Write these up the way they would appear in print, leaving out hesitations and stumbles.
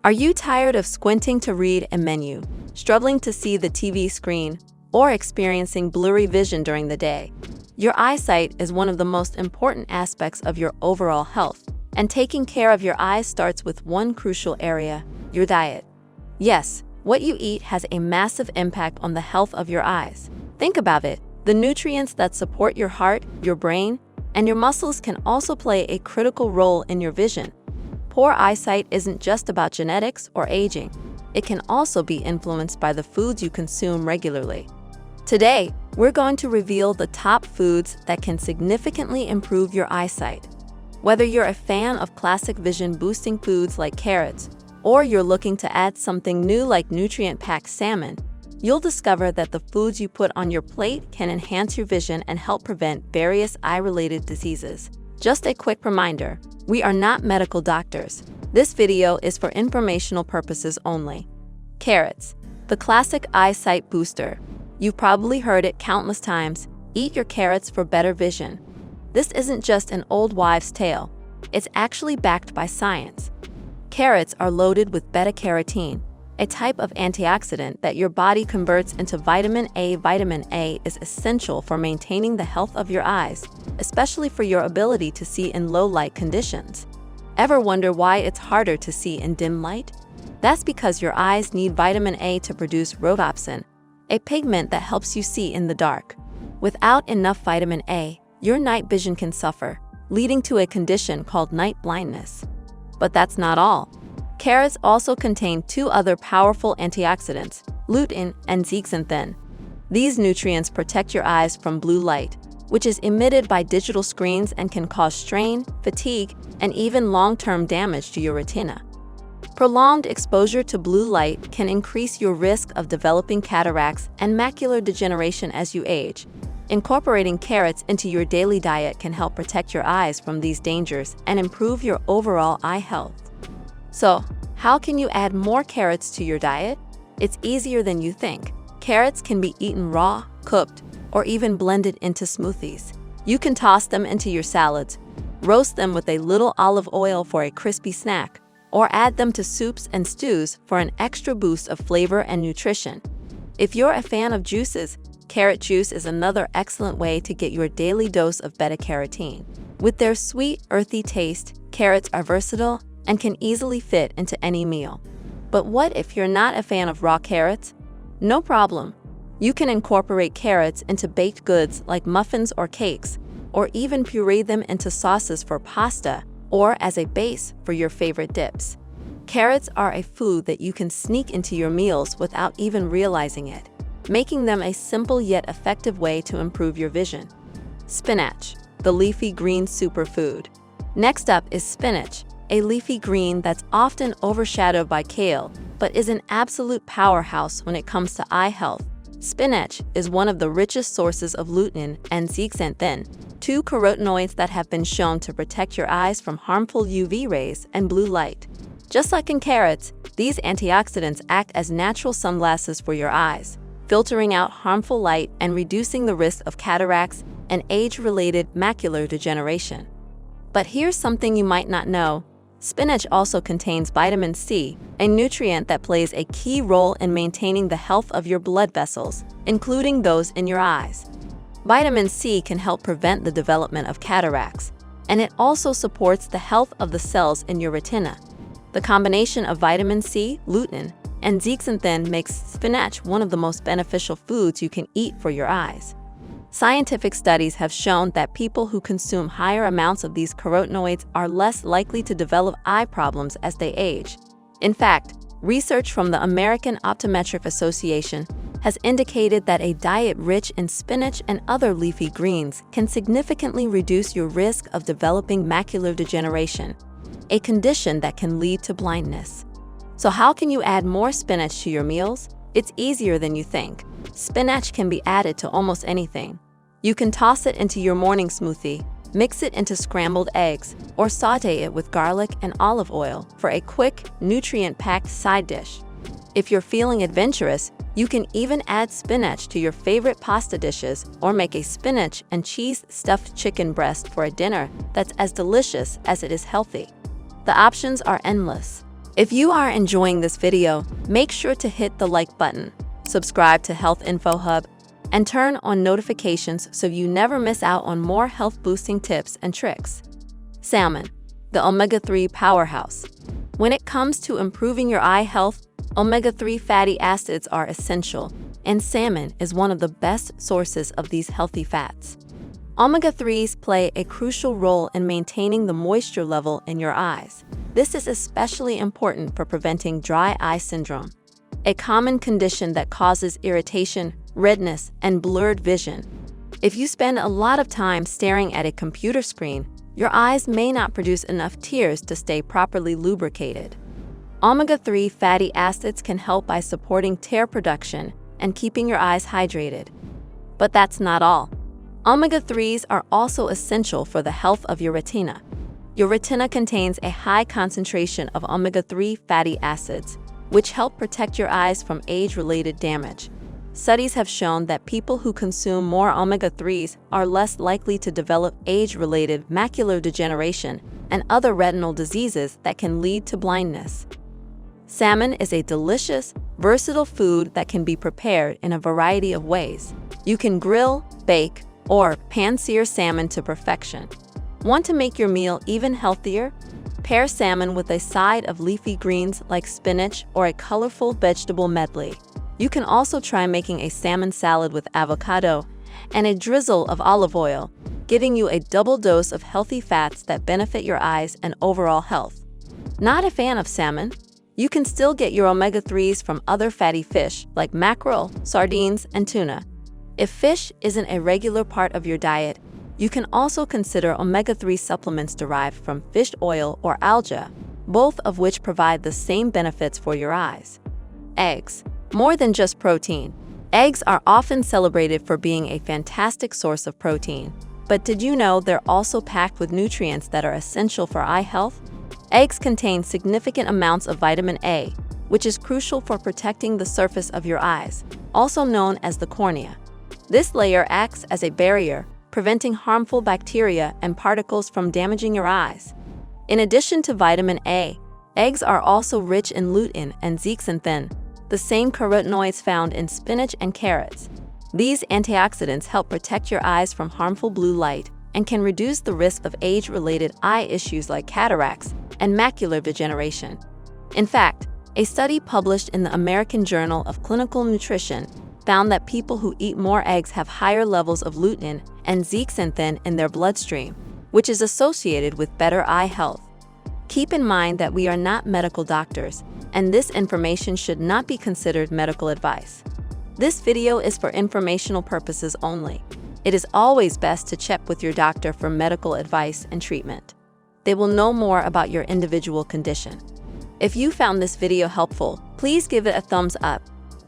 Are you tired of squinting to read a menu, struggling to see the TV screen, or experiencing blurry vision during the day? Your eyesight is one of the most important aspects of your overall health, and taking care of your eyes starts with one crucial area: your diet. Yes, what you eat has a massive impact on the health of your eyes. Think about it. The nutrients that support your heart, your brain, and your muscles can also play a critical role in your vision. Poor eyesight isn't just about genetics or aging. It can also be influenced by the foods you consume regularly. Today, we're going to reveal the top foods that can significantly improve your eyesight. Whether you're a fan of classic vision-boosting foods like carrots, or you're looking to add something new like nutrient-packed salmon, you'll discover that the foods you put on your plate can enhance your vision and help prevent various eye-related diseases. Just a quick reminder, we are not medical doctors. This video is for informational purposes only. Carrots, the classic eyesight booster. You've probably heard it countless times: eat your carrots for better vision. This isn't just an old wives' tale. It's actually backed by science. Carrots are loaded with beta-carotene, a type of antioxidant that your body converts into vitamin A. Vitamin A is essential for maintaining the health of your eyes, especially for your ability to see in low light conditions. Ever wonder why it's harder to see in dim light? That's because your eyes need vitamin A to produce rhodopsin, a pigment that helps you see in the dark. Without enough vitamin A, your night vision can suffer, leading to a condition called night blindness. But that's not all. Carrots also contain two other powerful antioxidants, lutein and zeaxanthin. These nutrients protect your eyes from blue light, which is emitted by digital screens and can cause strain, fatigue, and even long-term damage to your retina. Prolonged exposure to blue light can increase your risk of developing cataracts and macular degeneration as you age. Incorporating carrots into your daily diet can help protect your eyes from these dangers and improve your overall eye health. So, how can you add more carrots to your diet? It's easier than you think. Carrots can be eaten raw, cooked, or even blended into smoothies. You can toss them into your salads, roast them with a little olive oil for a crispy snack, or add them to soups and stews for an extra boost of flavor and nutrition. If you're a fan of juices, carrot juice is another excellent way to get your daily dose of beta-carotene. With their sweet, earthy taste, carrots are versatile and can easily fit into any meal. But what if you're not a fan of raw carrots? No problem. You can incorporate carrots into baked goods like muffins or cakes, or even puree them into sauces for pasta or as a base for your favorite dips. Carrots are a food that you can sneak into your meals without even realizing it, making them a simple yet effective way to improve your vision. Spinach, the leafy green superfood. Next up is spinach, a leafy green that's often overshadowed by kale, but is an absolute powerhouse when it comes to eye health. Spinach is one of the richest sources of lutein and zeaxanthin, two carotenoids that have been shown to protect your eyes from harmful UV rays and blue light. Just like in carrots, these antioxidants act as natural sunglasses for your eyes, filtering out harmful light and reducing the risk of cataracts and age-related macular degeneration. But here's something you might not know. Spinach also contains vitamin C, a nutrient that plays a key role in maintaining the health of your blood vessels, including those in your eyes. Vitamin C can help prevent the development of cataracts, and it also supports the health of the cells in your retina. The combination of vitamin C, lutein, and zeaxanthin makes spinach one of the most beneficial foods you can eat for your eyes. Scientific studies have shown that people who consume higher amounts of these carotenoids are less likely to develop eye problems as they age. In fact, research from the American Optometric Association has indicated that a diet rich in spinach and other leafy greens can significantly reduce your risk of developing macular degeneration, a condition that can lead to blindness. So how can you add more spinach to your meals? It's easier than you think. Spinach can be added to almost anything. You can toss it into your morning smoothie, mix it into scrambled eggs, or saute it with garlic and olive oil for a quick, nutrient-packed side dish. If you're feeling adventurous, you can even add spinach to your favorite pasta dishes or make a spinach and cheese stuffed chicken breast for a dinner that's as delicious as it is healthy. The options are endless. If you are enjoying this video, make sure to hit the like button, subscribe to Health Info Hub, and turn on notifications so you never miss out on more health-boosting tips and tricks. Salmon, the omega-3 powerhouse. When it comes to improving your eye health, omega-3 fatty acids are essential, and salmon is one of the best sources of these healthy fats. Omega-3s play a crucial role in maintaining the moisture level in your eyes. This is especially important for preventing dry eye syndrome, a common condition that causes irritation, redness, and blurred vision. If you spend a lot of time staring at a computer screen, your eyes may not produce enough tears to stay properly lubricated. Omega-3 fatty acids can help by supporting tear production and keeping your eyes hydrated. But that's not all. Omega-3s are also essential for the health of your retina. Your retina contains a high concentration of omega-3 fatty acids, which help protect your eyes from age-related damage. Studies have shown that people who consume more omega-3s are less likely to develop age-related macular degeneration and other retinal diseases that can lead to blindness. Salmon is a delicious, versatile food that can be prepared in a variety of ways. You can grill, bake, or pan-sear salmon to perfection. Want to make your meal even healthier? Pair salmon with a side of leafy greens like spinach or a colorful vegetable medley. You can also try making a salmon salad with avocado and a drizzle of olive oil, giving you a double dose of healthy fats that benefit your eyes and overall health. Not a fan of salmon? You can still get your omega-3s from other fatty fish like mackerel, sardines, and tuna. If fish isn't a regular part of your diet, you can also consider omega-3 supplements derived from fish oil or algae, both of which provide the same benefits for your eyes. Eggs. More than just protein. Eggs are often celebrated for being a fantastic source of protein. But did you know they're also packed with nutrients that are essential for eye health? Eggs contain significant amounts of vitamin A, which is crucial for protecting the surface of your eyes, also known as the cornea. This layer acts as a barrier, preventing harmful bacteria and particles from damaging your eyes. In addition to vitamin A, eggs are also rich in lutein and zeaxanthin, the same carotenoids found in spinach and carrots. These antioxidants help protect your eyes from harmful blue light and can reduce the risk of age-related eye issues like cataracts and macular degeneration. In fact, a study published in the American Journal of Clinical Nutrition found that people who eat more eggs have higher levels of lutein and zeaxanthin in their bloodstream, which is associated with better eye health. Keep in mind that we are not medical doctors, and this information should not be considered medical advice. This video is for informational purposes only. It is always best to check with your doctor for medical advice and treatment. They will know more about your individual condition. If you found this video helpful, please give it a thumbs up,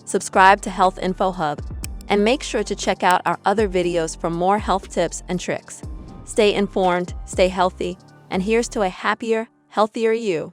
subscribe to Health Info Hub, and make sure to check out our other videos for more health tips and tricks. Stay informed, stay healthy, and here's to a happier, healthier you.